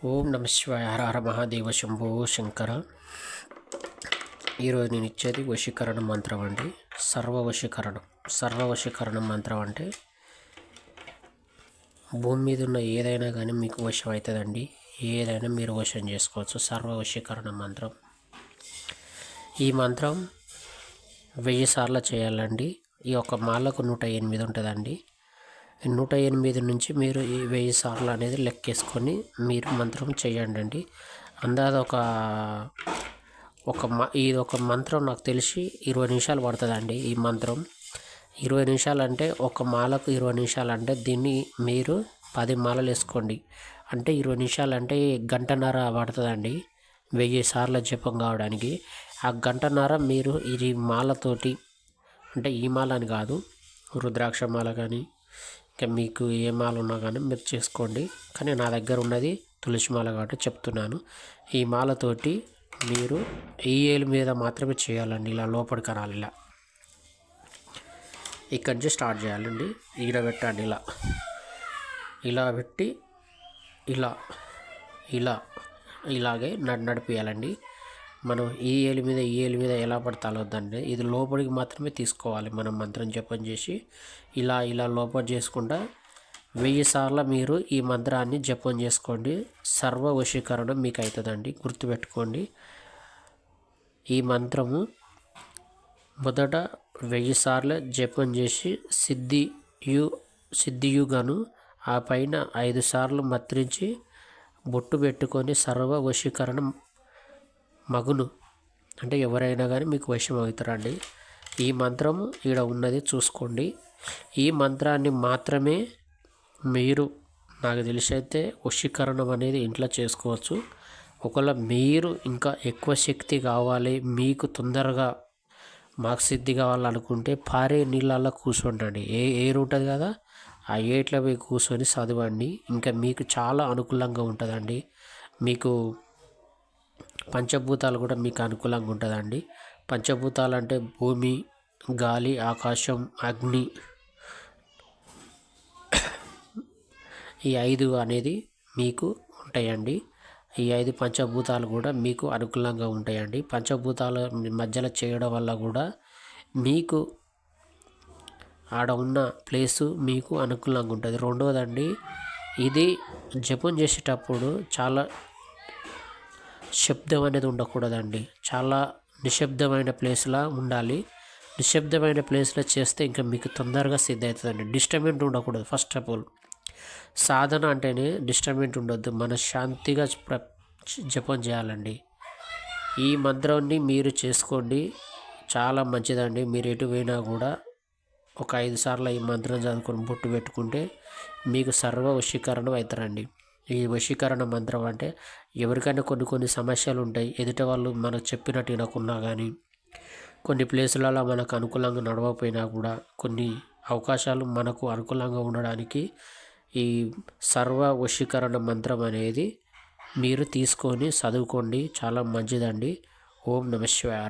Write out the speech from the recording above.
ఓం నమ శివాయ. హర హర మహాదేవ శంభో శంకర. ఈరోజు నేను ఇచ్చేది వశీకరణ మంత్రం అండి. సర్వవశీకరణ మంత్రం అంటే భూమి మీద ఉన్న ఏదైనా కానీ మీకు వశం అవుతుందండి. ఏదైనా మీరు వశం చేసుకోవచ్చు. సర్వవశీకరణ మంత్రం. ఈ మంత్రం 1000 సార్లు చేయాలండి. ఈ యొక్క మాలకు 108 ఉంటుందండి. 108 నుంచి మీరు ఈ 1000 సార్లు అనేది లెక్కేసుకొని మీరు మంత్రం చేయండి. అందాజ ఇది ఒక మంత్రం నాకు తెలిసి 20 నిమిషాలు పడుతుందండి. ఈ మంత్రం 20 నిమిషాలు అంటే ఒక మాలకు 20 నిమిషాలు అంటే దీన్ని మీరు 10 మాలలు వేసుకోండి. అంటే 20 నిమిషాలు అంటే గంటన్నర పడుతుందండి 1000 సార్లు జపం కావడానికి. ఆ గంటన్నర మీరు ఇది మాలతోటి, అంటే ఈ మాల అని కాదు, రుద్రాక్ష మాల కానీ ఇంకా మీకు ఏ మాల ఉన్నా కానీ మీరు చేసుకోండి. కానీ నా దగ్గర ఉన్నది తులసి మాల కాబట్టి చెప్తున్నాను. ఈ మాలతోటి మీరు ఈ ఏలు మీద మాత్రమే చేయాలండి. ఇలా లోపలికి అనాలి. ఇక్కడి నుంచి స్టార్ట్ చేయాలండి. ఈడ పెట్టండి. ఇలా పెట్టి ఇలాగే నడిపియాలండి. మనం ఈ ఏలు మీద ఎలా పడతాలోద్దండి. ఇది లోపలికి మాత్రమే తీసుకోవాలి. మనం మంత్రం జపం చేసి ఇలా లోపల చేసుకుంటా 1000 సార్లు మీరు ఈ మంత్రాన్ని జపం చేసుకోండి. సర్వ వశీకరణం మీకు అవుతుందండి. గుర్తుపెట్టుకోండి. ఈ మంత్రము మొదట 1000 సార్లు జపం చేసి సిద్ధియుగాను ఆ పైన 5 సార్లు మంత్రించి బొట్టు పెట్టుకొని సర్వ వశీకరణం మగును అంటే ఎవరైనా కానీ మీకు వశం అవుతారండి. ఈ మంత్రం ఈడ ఉన్నది చూసుకోండి. ఈ మంత్రాన్ని మాత్రమే మీరు, నాకు తెలిసి అయితే వశీకరణం అనేది ఇంట్లో చేసుకోవచ్చు. ఒకవేళ మీరు ఇంకా ఎక్కువ శక్తి కావాలి, మీకు తొందరగా మాకు సిద్ధి కావాలనుకుంటే పారే నీళ్ళల్లో కూర్చోండి. ఏరు ఉంటుంది కదా, ఆ ఏట్లో పోయి కూర్చొని చదవండి. ఇంకా మీకు చాలా అనుకూలంగా ఉంటుందండి. మీకు పంచభూతాలు కూడా మీకు అనుకూలంగా ఉంటుందండి. పంచభూతాలు అంటే భూమి, గాలి, ఆకాశం, అగ్ని, ఈ 5 అనేది మీకు ఉంటాయండి. ఈ 5 పంచభూతాలు కూడా మీకు అనుకూలంగా ఉంటాయండి. పంచభూతాల మధ్యలో చేయడం వల్ల కూడా మీకు ఆడ ఉన్న ప్లేసు మీకు అనుకూలంగా ఉంటుంది. రెండవదండి, ఇది జపం చేసేటప్పుడు చాలా శబ్దం అనేది ఉండకూడదండి. చాలా నిశ్శబ్దమైన ప్లేస్లా ఉండాలి. నిశ్శబ్దమైన ప్లేస్లో చేస్తే ఇంకా మీకు తొందరగా సిద్ధి అవుతుందండి. డిస్టర్బెంట్ ఉండకూడదు. ఫస్ట్ ఆఫ్ ఆల్ సాధన అంటేనే డిస్టర్బెంట్ ఉండొద్దు. మన శాంతిగా జపం చేయాలండి. ఈ మంత్రాన్ని మీరు చేసుకోండి, చాలా మంచిదండి. మీరు ఎటు పోయినా కూడా ఒక 5 సార్లు ఈ మంత్రం చదువుకొని బొట్టు పెట్టుకుంటే మీకు సర్వ వశీకరణం అవుతారండి. ఈ వశీకరణ మంత్రం అంటే ఎవరికైనా కొన్ని సమస్యలు ఉంటాయి. ఎదుటి వాళ్ళు మనకు చెప్పినట్టు వినకున్నా కానీ, కొన్ని ప్లేసులలో మనకు అనుకూలంగా నడవకపోయినా కూడా కొన్ని అవకాశాలు మనకు అనుకూలంగా ఉండడానికి ఈ సర్వ వశీకరణ మంత్రం అనేది మీరు తీసుకొని చదువుకోండి. చాలా మంచిదండి. ఓం నమ శివాయ.